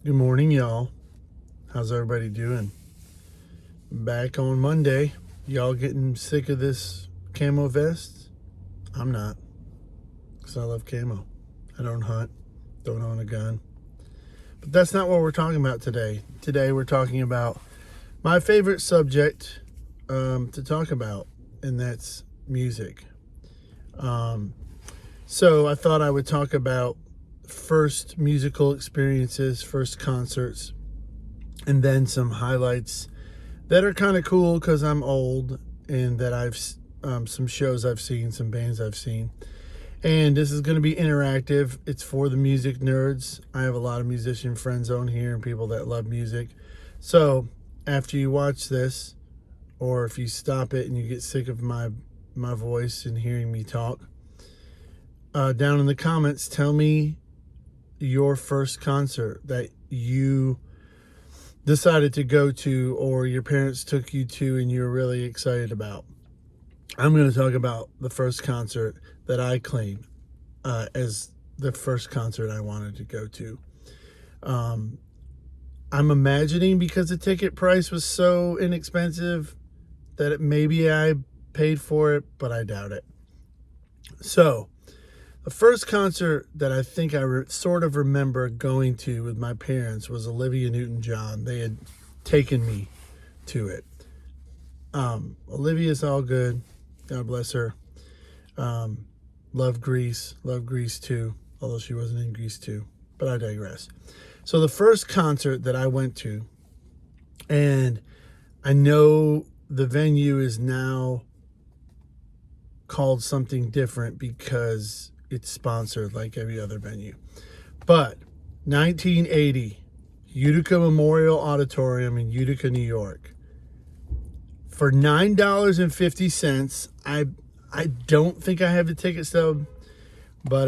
Good morning, y'all. How's everybody doing? Back on Monday. Y'all getting sick of this camo vest? I'm not, because I love camo. I don't hunt, don't own a gun. But that's not what we're talking about today. Today we're talking about my favorite subject to talk about, and that's music. So I thought I would talk about first musical experiences, first concerts, and then some highlights that are kind of cool because I'm old and that I've some shows I've seen, some bands I've seen. And this is going to be interactive. It's for the music nerds. I have a lot of musician friends on here and people that love music. So after you watch this, or if you stop it and you get sick of my voice and hearing me talk, down in the comments, tell me your first concert that you decided to go to or your parents took you to and you're really excited about. I'm going to talk about the first concert that I claim as the first concert I wanted to go to. I'm imagining because the ticket price was so inexpensive that maybe I paid for it, but I doubt it. So the first concert that I think I sort of remember going to with my parents was Olivia Newton-John. They had taken me to it. Olivia's all good. God bless her. Love Grease. Love Grease 2, although she wasn't in Grease 2. But I digress. So the first concert that I went to, and I know the venue is now called something different because it's sponsored like every other venue. But 1980, Utica Memorial Auditorium in Utica, New York. For $9.50, I don't think I have the ticket stub, but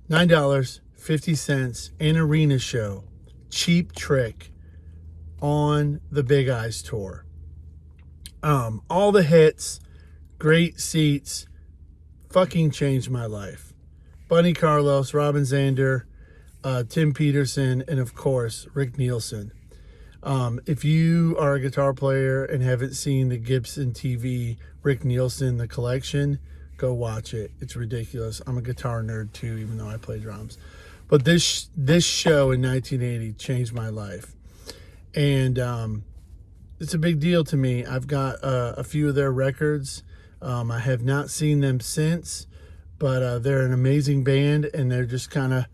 $9.50, an arena show, Cheap Trick on the Big Eyes tour. All the hits, great seats, fucking changed my life. Bunny Carlos, Robin Zander, Tim Peterson, and of course, Rick Nielsen. If you are a guitar player and haven't seen the Gibson TV Rick Nielsen, the collection, go watch it. It's ridiculous. I'm a guitar nerd too, even though I play drums. But this show in 1980 changed my life. And it's a big deal to me. I've got a few of their records. I have not seen them since. But they're an amazing band, and they're just kind of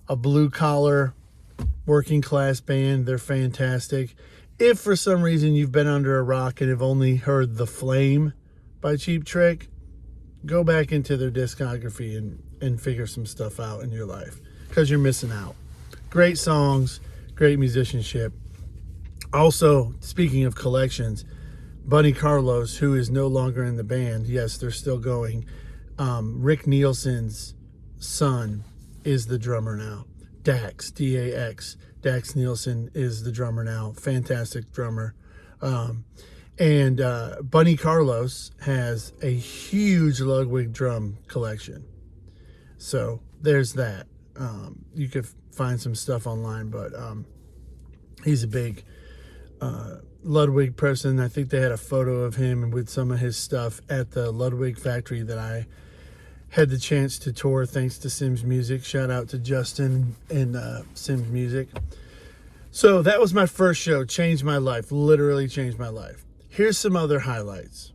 a blue-collar, working-class band. They're fantastic. If for some reason you've been under a rock and have only heard The Flame by Cheap Trick, go back into their discography and figure some stuff out in your life because you're missing out. Great songs, great musicianship. Also, speaking of collections, Bunny Carlos, who is no longer in the band, yes, they're still going. Rick Nielsen's son is the drummer now. Dax, D-A-X. Dax Nielsen is the drummer now. Fantastic drummer. And Bunny Carlos has a huge Ludwig drum collection. So there's that. You could find some stuff online, but he's a big Ludwig person. I think they had a photo of him with some of his stuff at the Ludwig factory that I had the chance to tour thanks to Sims Music. Shout out to Justin and Sims Music. So that was my first show. Changed my life. Literally changed my life. Here's some other highlights.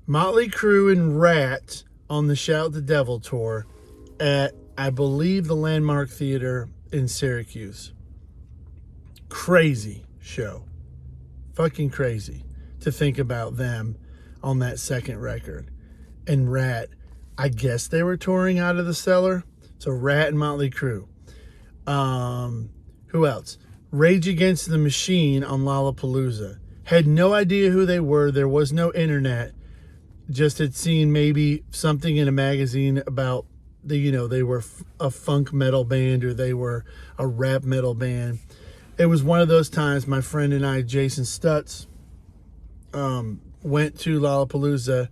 Motley Crue and Rat on the Shout the Devil tour at, I believe, the Landmark Theater in Syracuse. Crazy show. Fucking crazy to think about them on that second record. And Rat, I guess they were touring out of the cellar. So Rat and Motley Crue. Who else? Rage Against the Machine on Lollapalooza. Had no idea who they were. There was no internet. Just had seen maybe something in a magazine about they were a funk metal band or they were a rap metal band. It was one of those times my friend and I, Jason Stutz, went to Lollapalooza.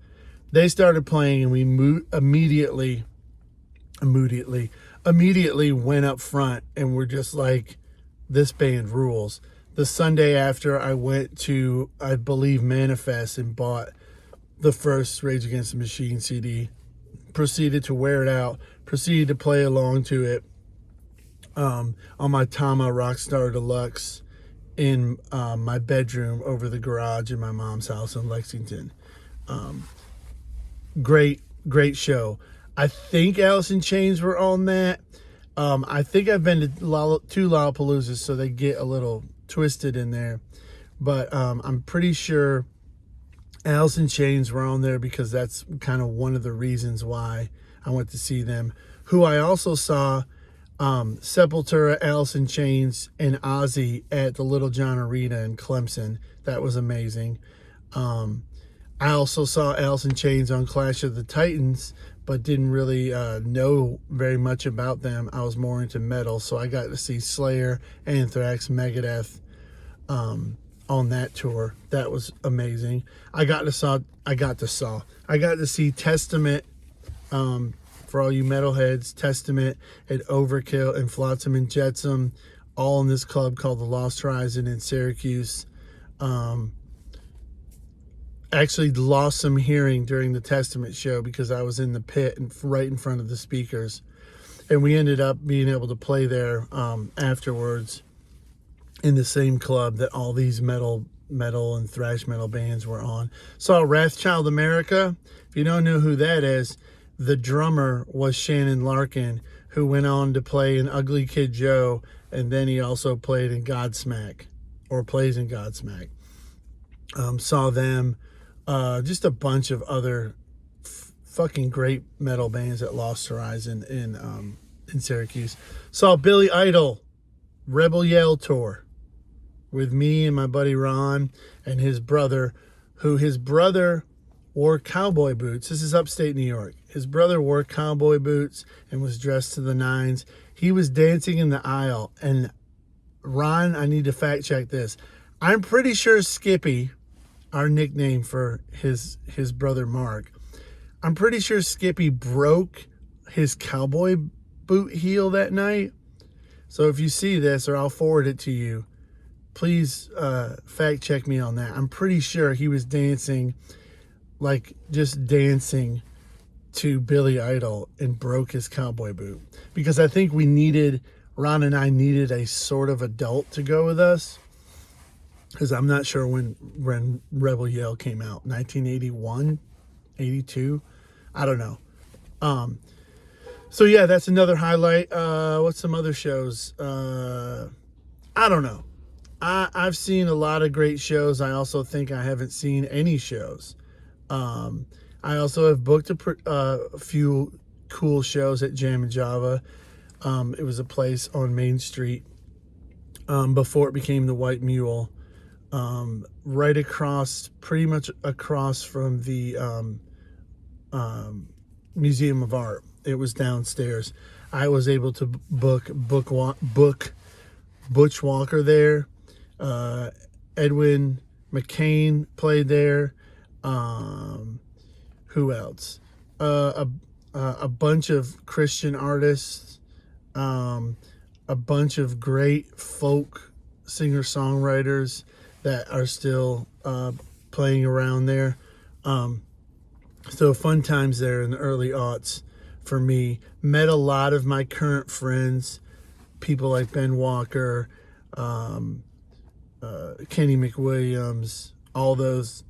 They started playing and we immediately went up front and we're just like, this band rules. The Sunday after, I went to, I believe, Manifest and bought the first Rage Against the Machine CD. Proceeded to wear it out. Proceeded to play along to it on my Tama Rockstar Deluxe in my bedroom over the garage in my mom's house in Lexington. Great show. I think Alice in Chains were on that. I think I've been to two Lollapaloozas, so they get a little twisted in there. But I'm pretty sure Alice in Chains were on there because that's kind of one of the reasons why I went to see them. Who I also saw, Sepultura, Alice in Chains, and Ozzy at the Little John Arena in Clemson. That was amazing. I also saw Alice in Chains on Clash of the Titans, but didn't really know very much about them. I was more into metal, so I got to see Slayer, Anthrax, Megadeth on that tour. That was amazing. I got to see Testament, for all you metalheads, Testament at Overkill and Flotsam and Jetsam, all in this club called the Lost Horizon in Syracuse. Actually lost some hearing during the Testament show because I was in the pit and right in front of the speakers, and we ended up being able to play there afterwards in the same club that all these metal and thrash metal bands were on. Saw Wrathchild America. If you don't know who that is, the drummer was Shannon Larkin, who went on to play in Ugly Kid Joe, and then he also played in Godsmack, or plays in Godsmack. Saw them. Just a bunch of other fucking great metal bands at Lost Horizon in Syracuse. Saw Billy Idol Rebel Yell tour with me and my buddy Ron and his brother, his brother wore cowboy boots. This is upstate New York. His brother wore cowboy boots and was dressed to the nines. He was dancing in the aisle. And Ron, I need to fact check this. I'm pretty sure Skippy, our nickname for his brother Mark, I'm pretty sure Skippy broke his cowboy boot heel that night. So if you see this, or I'll forward it to you, please fact check me on that. I'm pretty sure he was dancing, like just dancing to Billy Idol, and broke his cowboy boot. Because I think Ron and I needed a sort of adult to go with us. Because I'm not sure when Rebel Yell came out, 1981, 82, I don't know. So yeah, that's another highlight. What's some other shows? I don't know. I've seen a lot of great shows. I also think I haven't seen any shows. I also have booked a few cool shows at Jam and Java. It was a place on Main Street before it became the White Mule. Right across, pretty much across from the Museum of Art. It was downstairs. I was able to book Butch Walker there. Edwin McCain played there. Who else? A bunch of Christian artists. A bunch of great folk singer-songwriters that are still playing around there. So fun times there in the early aughts for me. Met a lot of my current friends, people like Ben Walker, Kenny McWilliams, all those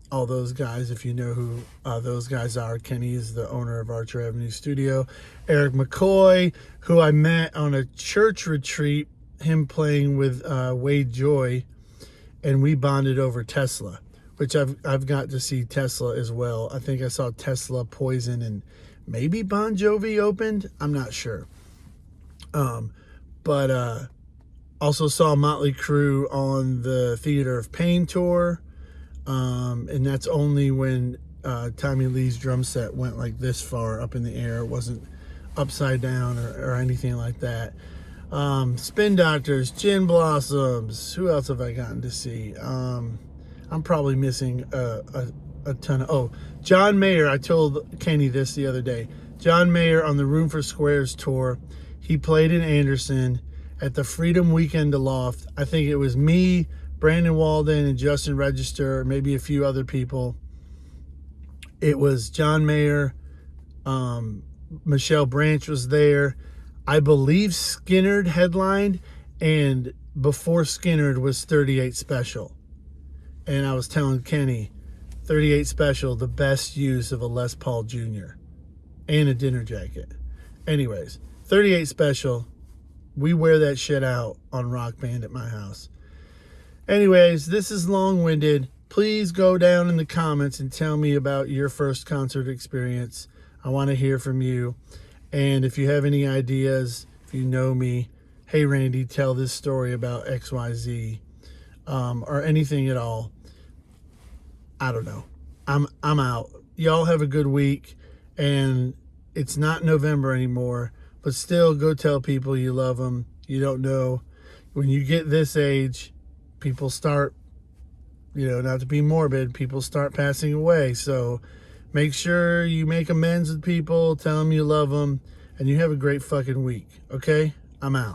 guys. If you know who those guys are, Kenny is the owner of Archer Avenue Studio. Eric McCoy, who I met on a church retreat, him playing with Wade Joy, and we bonded over Tesla, which I've got to see Tesla as well. I think I saw Tesla, Poison, and maybe Bon Jovi opened. I'm not sure. But also saw Motley Crue on the Theater of Pain tour. And that's only when Tommy Lee's drum set went like this far up in the air. It wasn't upside down or anything like that. Spin Doctors, Gin Blossoms. Who else have I gotten to see? I'm probably missing a ton of... John Mayer. I told Kenny this the other day. John Mayer on the Room for Squares tour. He played in Anderson, at the Freedom Weekend Aloft. I think it was me, Brandon Walden, and Justin Register, maybe a few other people. It was John Mayer, Michelle Branch was there. I believe Skinnerd headlined, and before Skinnerd was 38 Special. And I was telling Kenny, 38 Special, the best use of a Les Paul Jr. and a dinner jacket. Anyways, 38 Special, we wear that shit out on Rock Band at my house. Anyways, this is long-winded. Please go down in the comments and tell me about your first concert experience. I want to hear from you. And if you have any ideas, if you know me, hey Randy, tell this story about XYZ, or anything at all. I don't know. I'm out. Y'all have a good week. And it's not November anymore, but still go tell people you love them. You don't know. When you get this age, people start, not to be morbid, people start passing away. So make sure you make amends with people, tell them you love them, and you have a great fucking week. Okay? I'm out.